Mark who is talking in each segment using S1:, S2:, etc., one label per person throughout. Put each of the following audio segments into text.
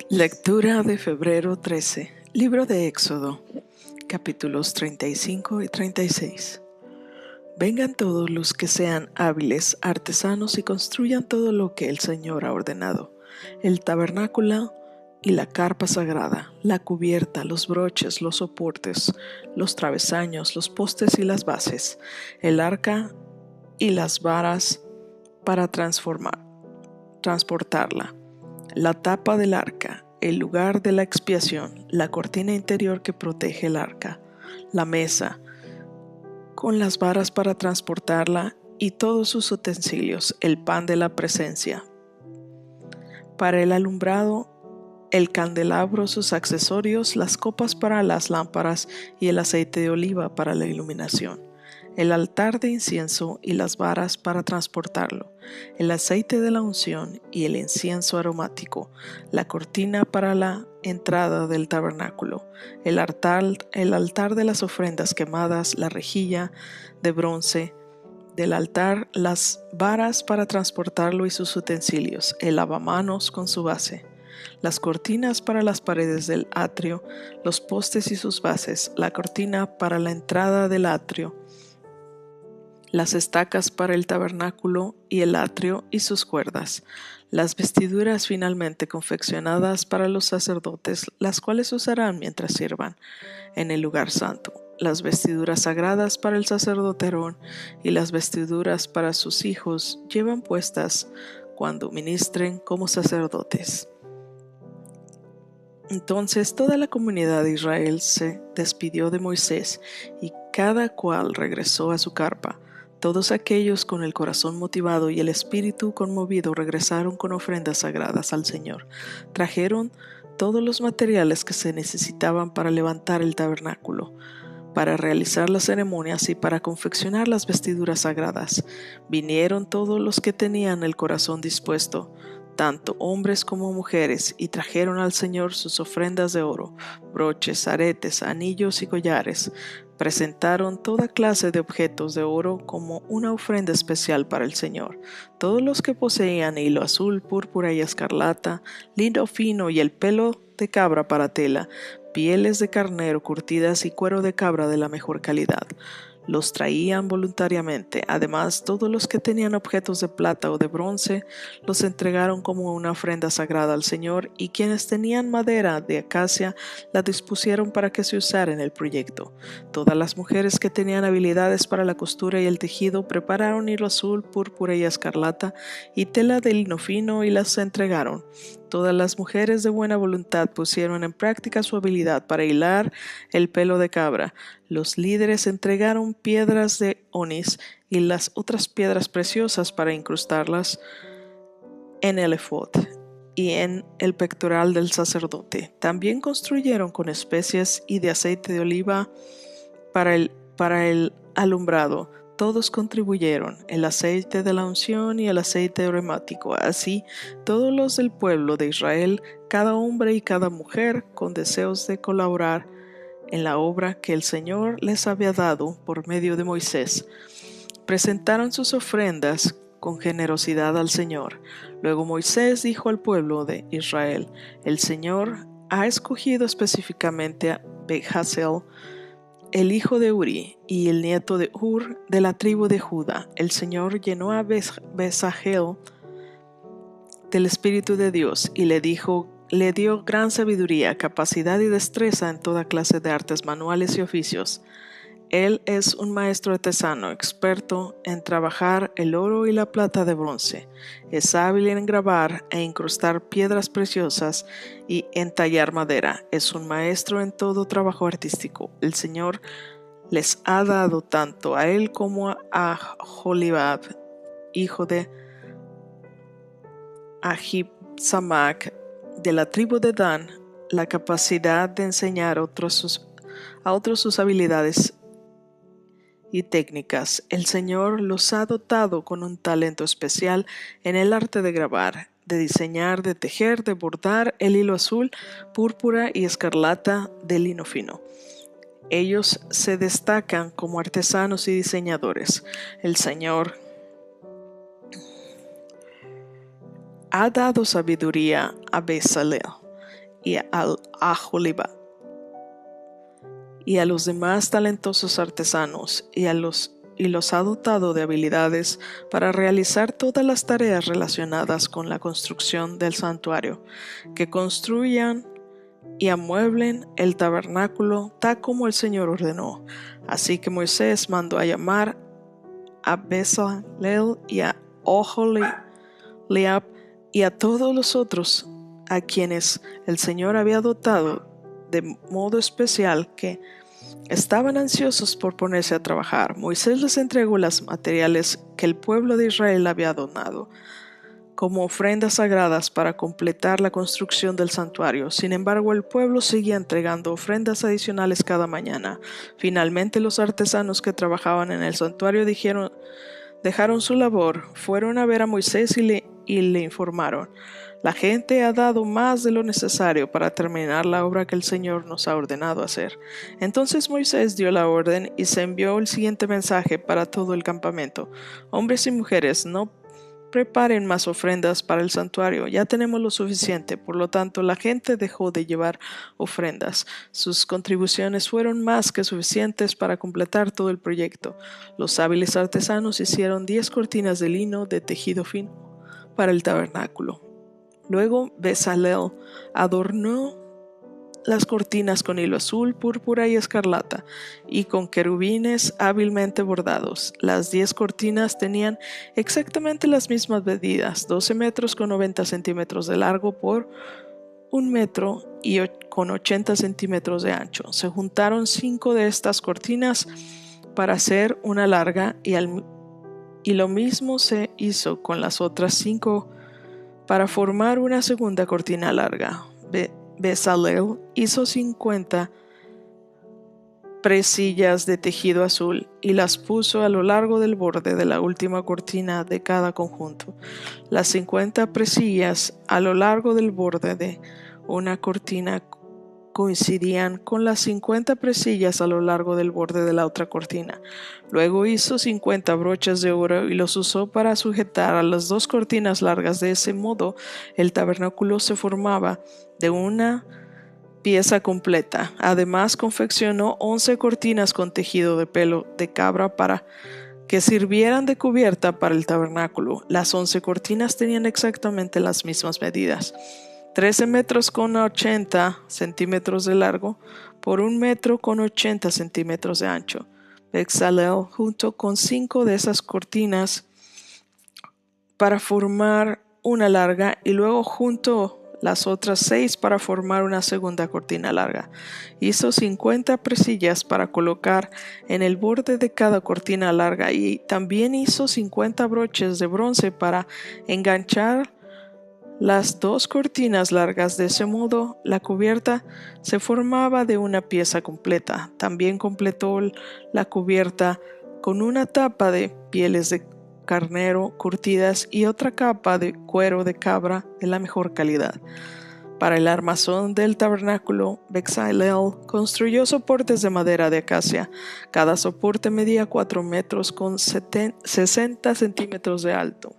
S1: Lectura de febrero 13. Libro de Éxodo, capítulos 35 y 36. Vengan todos los que sean hábiles artesanos y construyan todo lo que el Señor ha ordenado: el tabernáculo y la carpa sagrada, la cubierta, los broches, los soportes, los travesaños, los postes y las bases, el arca y las varas para transportarla, la tapa del arca, el lugar de la expiación, la cortina interior que protege el arca, la mesa con las varas para transportarla y todos sus utensilios, el pan de la presencia. Para el alumbrado, el candelabro, sus accesorios, las copas para las lámparas y el aceite de oliva para la iluminación, el altar de incienso y las varas para transportarlo, el aceite de la unción y el incienso aromático, la cortina para la entrada del tabernáculo, el altar de las ofrendas quemadas, la rejilla de bronce del altar, las varas para transportarlo y sus utensilios, el lavamanos con su base, las cortinas para las paredes del atrio, los postes y sus bases, la cortina para la entrada del atrio, las estacas para el tabernáculo y el atrio y sus cuerdas, las vestiduras finalmente confeccionadas para los sacerdotes, las cuales usarán mientras sirvan en el lugar santo, las vestiduras sagradas para el sacerdote Aarón y las vestiduras para sus hijos llevan puestas cuando ministren como sacerdotes. Entonces toda la comunidad de Israel se despidió de Moisés y cada cual regresó a su carpa. Todos aquellos con el corazón motivado y el espíritu conmovido regresaron con ofrendas sagradas al Señor. Trajeron todos los materiales que se necesitaban para levantar el tabernáculo, para realizar las ceremonias y para confeccionar las vestiduras sagradas. Vinieron todos los que tenían el corazón dispuesto, tanto hombres como mujeres, y trajeron al Señor sus ofrendas de oro, broches, aretes, anillos y collares. Presentaron toda clase de objetos de oro como una ofrenda especial para el Señor. Todos los que poseían hilo azul, púrpura y escarlata, lino fino y el pelo de cabra para tela, pieles de carnero curtidas y cuero de cabra de la mejor calidad, los traían voluntariamente. Además, todos los que tenían objetos de plata o de bronce los entregaron como una ofrenda sagrada al Señor, y quienes tenían madera de acacia la dispusieron para que se usara en el proyecto. Todas las mujeres que tenían habilidades para la costura y el tejido prepararon hilo azul, púrpura y escarlata y tela de lino fino y las entregaron. Todas las mujeres de buena voluntad pusieron en práctica su habilidad para hilar el pelo de cabra. Los líderes entregaron piedras de onis y las otras piedras preciosas para incrustarlas en el efod y en el pectoral del sacerdote. También construyeron con especies y de aceite de oliva para el alumbrado. Todos contribuyeron, el aceite de la unción y el aceite aromático. Así, todos los del pueblo de Israel, cada hombre y cada mujer, con deseos de colaborar en la obra que el Señor les había dado por medio de Moisés, presentaron sus ofrendas con generosidad al Señor. Luego Moisés dijo al pueblo de Israel: el Señor ha escogido específicamente a Bezaleel, el hijo de Uri y el nieto de Hur, de la tribu de Judá. El Señor llenó a Bezaleel del Espíritu de Dios y le dio gran sabiduría, capacidad y destreza en toda clase de artes manuales y oficios. Él es un maestro artesano, experto en trabajar el oro y la plata de bronce. Es hábil en grabar e incrustar piedras preciosas y en tallar madera. Es un maestro en todo trabajo artístico. El Señor les ha dado tanto a él como a Jolibab, hijo de Ahitsamac, de la tribu de Dan, la capacidad de enseñar a otros sus habilidades y técnicas. El Señor los ha dotado con un talento especial en el arte de grabar, de diseñar, de tejer, de bordar el hilo azul, púrpura y escarlata de lino fino. Ellos se destacan como artesanos y diseñadores. El Señor ha dado sabiduría a Bezalel y a Aholiba y a los demás talentosos artesanos y los ha dotado de habilidades para realizar todas las tareas relacionadas con la construcción del santuario, que construyan y amueblen el tabernáculo tal como el Señor ordenó. Así que Moisés mandó a llamar a Bezalel y a Oholiab y a todos los otros a quienes el Señor había dotado de modo especial, que estaban ansiosos por ponerse a trabajar. Moisés les entregó los materiales que el pueblo de Israel había donado como ofrendas sagradas para completar la construcción del santuario. Sin embargo, el pueblo seguía entregando ofrendas adicionales cada mañana. Finalmente, los artesanos que trabajaban en el santuario dejaron su labor, fueron a ver a Moisés y le informaron: la gente ha dado más de lo necesario para terminar la obra que el Señor nos ha ordenado hacer. Entonces Moisés dio la orden y se envió el siguiente mensaje para todo el campamento: hombres y mujeres, no preparen más ofrendas para el santuario, ya tenemos lo suficiente. Por lo tanto, la gente dejó de llevar ofrendas. Sus contribuciones fueron más que suficientes para completar todo el proyecto. Los hábiles artesanos hicieron 10 cortinas de lino de tejido fino para el tabernáculo. Luego Bezalel adornó las cortinas con hilo azul, púrpura y escarlata, y con querubines hábilmente bordados. Las 10 cortinas tenían exactamente las mismas medidas: 12 metros con 90 centímetros de largo por 1 metro y con 80 centímetros de ancho. Se juntaron 5 de estas cortinas para hacer una larga, y lo mismo se hizo con las otras 5 para formar una segunda cortina larga. Bezalel hizo 50 presillas de tejido azul y las puso a lo largo del borde de la última cortina de cada conjunto. Las 50 presillas a lo largo del borde de una cortina coincidían con las 50 presillas a lo largo del borde de la otra cortina. Luego hizo 50 broches de oro y los usó para sujetar a las 2 cortinas largas. De ese modo, el tabernáculo se formaba de una pieza completa. Además, confeccionó 11 cortinas con tejido de pelo de cabra para que sirvieran de cubierta para el tabernáculo. Las 11 cortinas tenían exactamente las mismas medidas: 13 metros con 80 centímetros de largo por 1 metro con 80 centímetros de ancho. Bezalel juntó con 5 de esas cortinas para formar una larga, y luego juntó las otras 6 para formar una segunda cortina larga. Hizo 50 presillas para colocar en el borde de cada cortina larga, y también hizo 50 broches de bronce para enganchar las 2 cortinas largas. De ese modo, la cubierta se formaba de una pieza completa. También completó la cubierta con una tapa de pieles de carnero curtidas y otra capa de cuero de cabra de la mejor calidad. Para el armazón del tabernáculo, Bezalel construyó soportes de madera de acacia. Cada soporte medía 4 metros con 60 centímetros de alto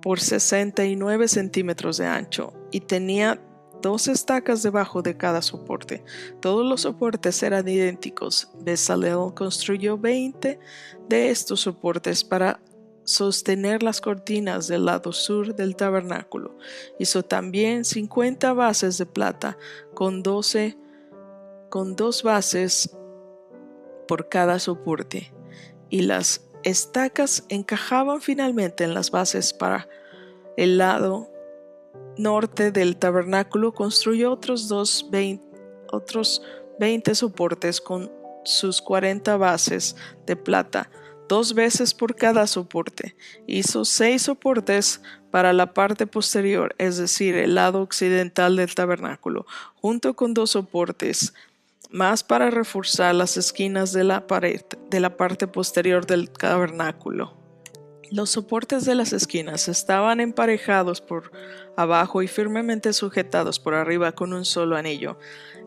S1: por 69 centímetros de ancho, y tenía 2 estacas debajo de cada soporte. Todos los soportes eran idénticos. Bezalel construyó 20 de estos soportes para sostener las cortinas del lado sur del tabernáculo. Hizo también 50 bases de plata con 2 bases por cada soporte, y las estacas encajaban finalmente en las bases. Para el lado norte del tabernáculo construyó otros 20 soportes con sus 40 bases de plata, 2 veces por cada soporte. Hizo 6 soportes para la parte posterior, es decir, el lado occidental del tabernáculo, junto con 2 soportes más para reforzar las esquinas de la pared de la parte posterior del tabernáculo. Los soportes de las esquinas estaban emparejados por abajo y firmemente sujetados por arriba con un solo anillo.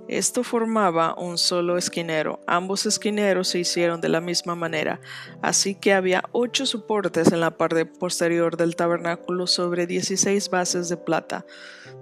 S1: Esto formaba un solo esquinero. Ambos esquineros se hicieron de la misma manera, así que había 8 soportes en la parte posterior del tabernáculo sobre 16 bases de plata,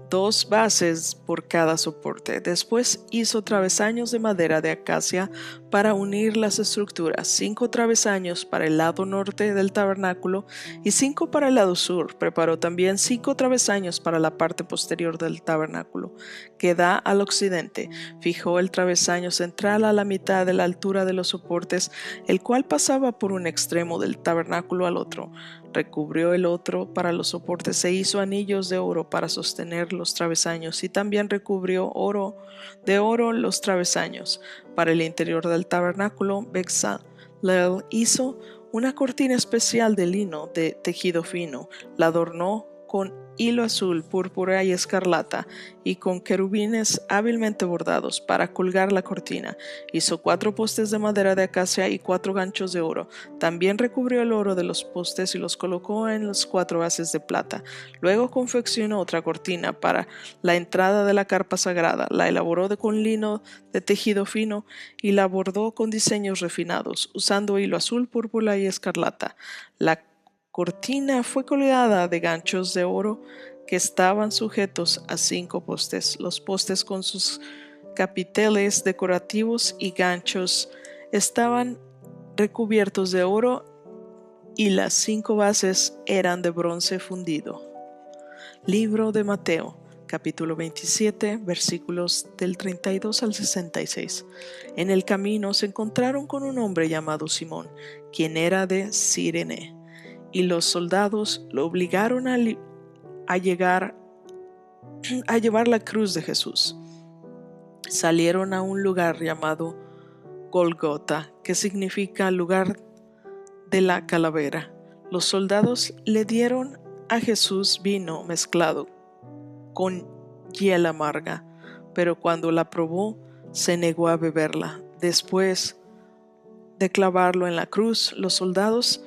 S1: 2 bases por cada soporte. Después hizo travesaños de madera de acacia para unir las estructuras, 5 travesaños para el lado norte del tabernáculo y 5 para el lado sur. Preparó también 5 travesaños para la parte posterior del tabernáculo, que da al occidente. Fijó el travesaño central a la mitad de la altura de los soportes, el cual pasaba por un extremo del tabernáculo al otro. Recubrió el otro para los soportes e hizo anillos de oro para sostener los travesaños, y también recubrió de oro los travesaños. Para el interior del tabernáculo, Bezalel hizo una cortina especial de lino de tejido fino. La adornó con hilo azul, púrpura y escarlata, y con querubines hábilmente bordados para colgar la cortina. Hizo 4 postes de madera de acacia y 4 ganchos de oro. También recubrió el oro de los postes y los colocó en las 4 bases de plata. Luego confeccionó otra cortina para la entrada de la carpa sagrada. La elaboró con lino de tejido fino y la bordó con diseños refinados, usando hilo azul, púrpura y escarlata. La cortina fue colgada de ganchos de oro que estaban sujetos a 5 postes. Los postes con sus capiteles decorativos y ganchos estaban recubiertos de oro y las 5 bases eran de bronce fundido. Libro de Mateo, capítulo 27, versículos del 32 al 66. En el camino se encontraron con un hombre llamado Simón, quien era de Cirene, y los soldados lo obligaron a llevar la cruz de Jesús. Salieron a un lugar llamado Golgota, que significa lugar de la calavera. Los soldados le dieron a Jesús vino mezclado con hiel amarga, pero cuando la probó, se negó a beberla. Después de clavarlo en la cruz, los soldados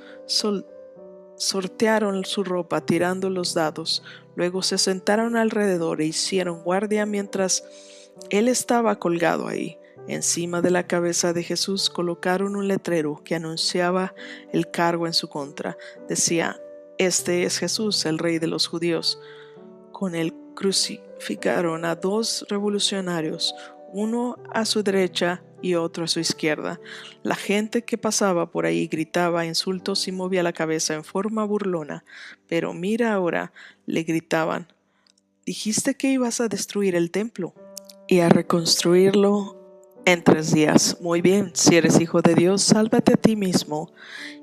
S1: sortearon su ropa tirando los dados. Luego se sentaron alrededor e hicieron guardia mientras él estaba colgado ahí. Encima de la cabeza de Jesús colocaron un letrero que anunciaba el cargo en su contra. Decía: "Este es Jesús, el Rey de los Judíos". Con él crucificaron a 2 revolucionarios, uno a su derecha y otro a su izquierda. La gente que pasaba por ahí gritaba insultos y movía la cabeza en forma burlona. "Pero mira ahora", le gritaban, "dijiste que ibas a destruir el templo y a reconstruirlo en 3 días. Muy bien, si eres hijo de Dios, sálvate a ti mismo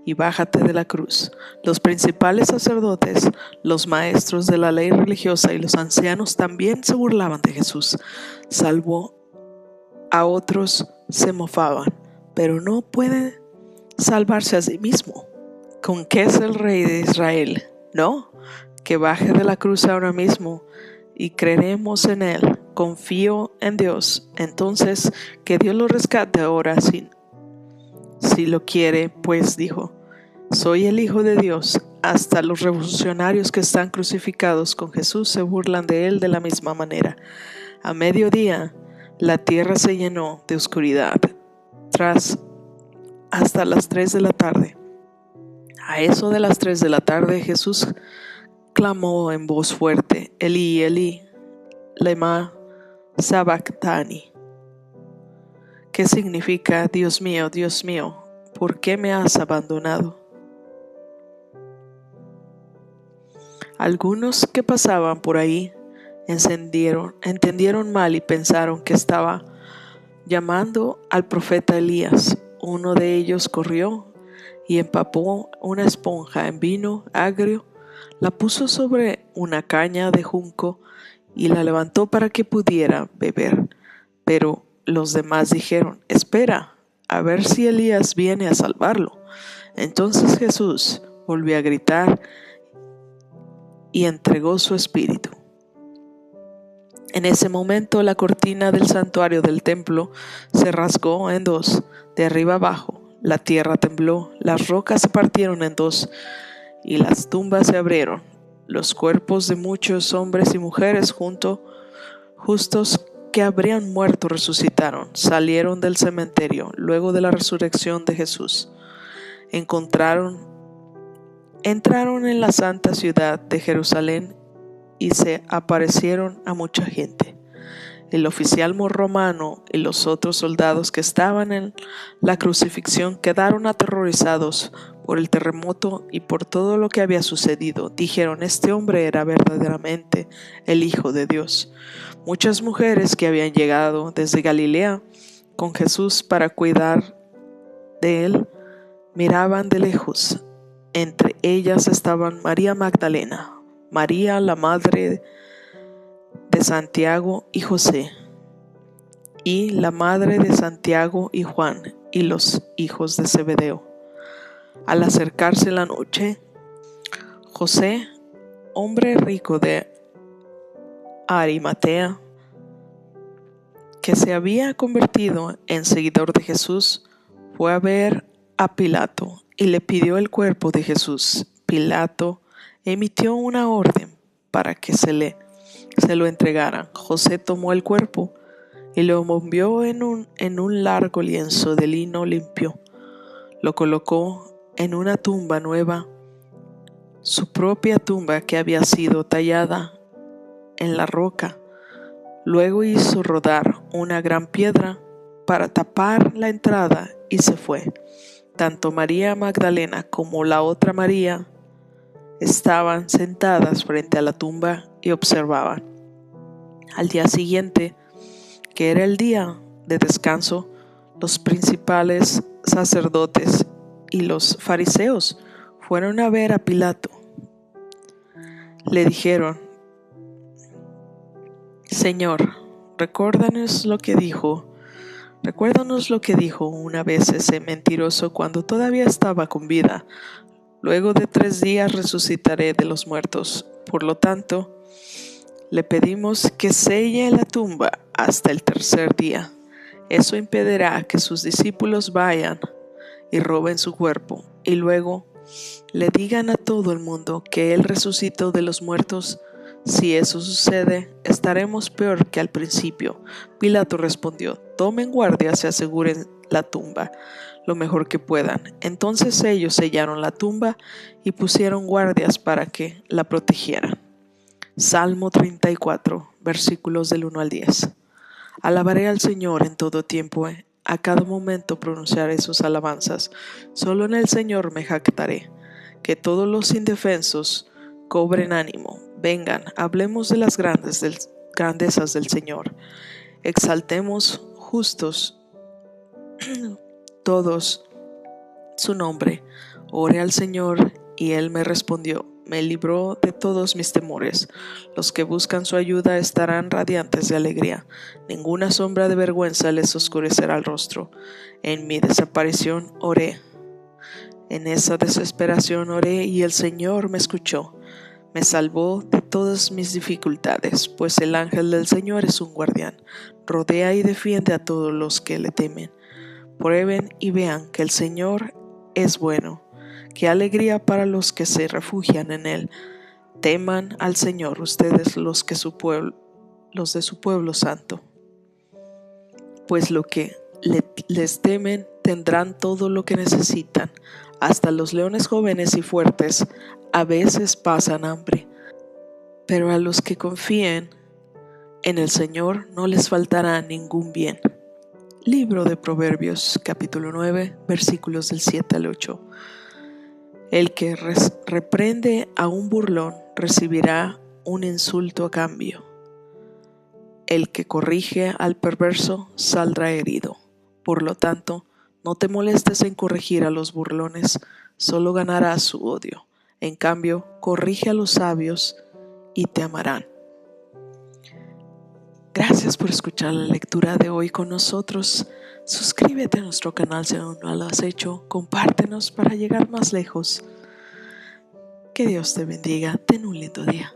S1: y bájate de la cruz". Los principales sacerdotes, los maestros de la ley religiosa y los ancianos también se burlaban de Jesús. Salvo a otros se mofaban, pero no puede salvarse a sí mismo. ¿Con qué es el Rey de Israel? No, que baje de la cruz ahora mismo y creeremos en él. Confío en Dios. Entonces, que Dios lo rescate ahora si lo quiere, pues dijo: "Soy el Hijo de Dios". Hasta los revolucionarios que están crucificados con Jesús se burlan de él de la misma manera. A mediodía, la tierra se llenó de oscuridad hasta las 3 de la tarde. A eso de las 3 de la tarde, Jesús clamó en voz fuerte: "Elí, Elí, lema sabactani", que significa: Dios mío, ¿por qué me has abandonado? Algunos que pasaban por ahí entendieron mal y pensaron que estaba llamando al profeta Elías. Uno de ellos corrió y empapó una esponja en vino agrio, la puso sobre una caña de junco y la levantó para que pudiera beber. Pero los demás dijeron: "Espera, a ver si Elías viene a salvarlo". Entonces Jesús volvió a gritar y entregó su espíritu. En ese momento la cortina del santuario del templo se rasgó en 2, de arriba abajo. La tierra tembló, las rocas se partieron en 2 y las tumbas se abrieron. Los cuerpos de muchos hombres y mujeres justos que habrían muerto resucitaron, salieron del cementerio luego de la resurrección de Jesús. Entraron en la santa ciudad de Jerusalén y se aparecieron a mucha gente. El oficial romano y los otros soldados que estaban en la crucifixión quedaron aterrorizados por el terremoto y por todo lo que había sucedido. Dijeron: este hombre era verdaderamente el Hijo de Dios. Muchas mujeres que habían llegado desde Galilea con Jesús para cuidar de él miraban de lejos. Entre ellas estaban María Magdalena, María la madre de Santiago y José, y la madre de Santiago y Juan, y los hijos de Zebedeo. Al acercarse la noche, José, hombre rico de Arimatea, que se había convertido en seguidor de Jesús, fue a ver a Pilato y le pidió el cuerpo de Jesús. Pilato emitió una orden para que se lo entregaran. José tomó el cuerpo y lo envolvió en un largo lienzo de lino limpio. Lo colocó en una tumba nueva, su propia tumba que había sido tallada en la roca. Luego hizo rodar una gran piedra para tapar la entrada y se fue. Tanto María Magdalena como la otra María estaban sentadas frente a la tumba y observaban. Al día siguiente, que era el día de descanso, los principales sacerdotes y los fariseos fueron a ver a Pilato. Le dijeron: Señor, recuérdanos lo que dijo una vez ese mentiroso cuando todavía estaba con vida: luego de 3 días resucitaré de los muertos. Por lo tanto, le pedimos que selle la tumba hasta el 3er día. Eso impedirá que sus discípulos vayan y roben su cuerpo, y luego le digan a todo el mundo que él resucitó de los muertos. Si eso sucede, estaremos peor que al principio. Pilato respondió: tomen guardias y aseguren la tumba lo mejor que puedan. Entonces ellos sellaron la tumba y pusieron guardias para que la protegieran. Salmo 34, versículos del 1 al 10. Alabaré al Señor en todo tiempo, a cada momento pronunciaré sus alabanzas. Solo en el Señor me jactaré. Que todos los indefensos cobren ánimo. Vengan, hablemos de las grandezas del Señor. Exaltemos justos todos su nombre. Oré al Señor y Él me respondió. Me libró de todos mis temores. Los que buscan su ayuda estarán radiantes de alegría. Ninguna sombra de vergüenza les oscurecerá el rostro. En mi desaparición oré. En esa desesperación oré y el Señor me escuchó. Me salvó de todas mis dificultades, pues el ángel del Señor es un guardián. Rodea y defiende a todos los que le temen. Prueben y vean que el Señor es bueno. Qué alegría para los que se refugian en Él. Teman al Señor ustedes los de su pueblo santo. Pues lo que les temen tendrán todo lo que necesitan. Hasta los leones jóvenes y fuertes a veces pasan hambre, pero a los que confíen en el Señor no les faltará ningún bien. Libro de Proverbios, capítulo 9, versículos del 7 al 8. El que reprende a un burlón recibirá un insulto a cambio. El que corrige al perverso saldrá herido. Por lo tanto, no te molestes en corregir a los burlones, solo ganarás su odio. En cambio, corrige a los sabios y te amarán. Gracias por escuchar la lectura de hoy con nosotros. Suscríbete a nuestro canal si aún no lo has hecho. Compártenos para llegar más lejos. Que Dios te bendiga. Ten un lindo día.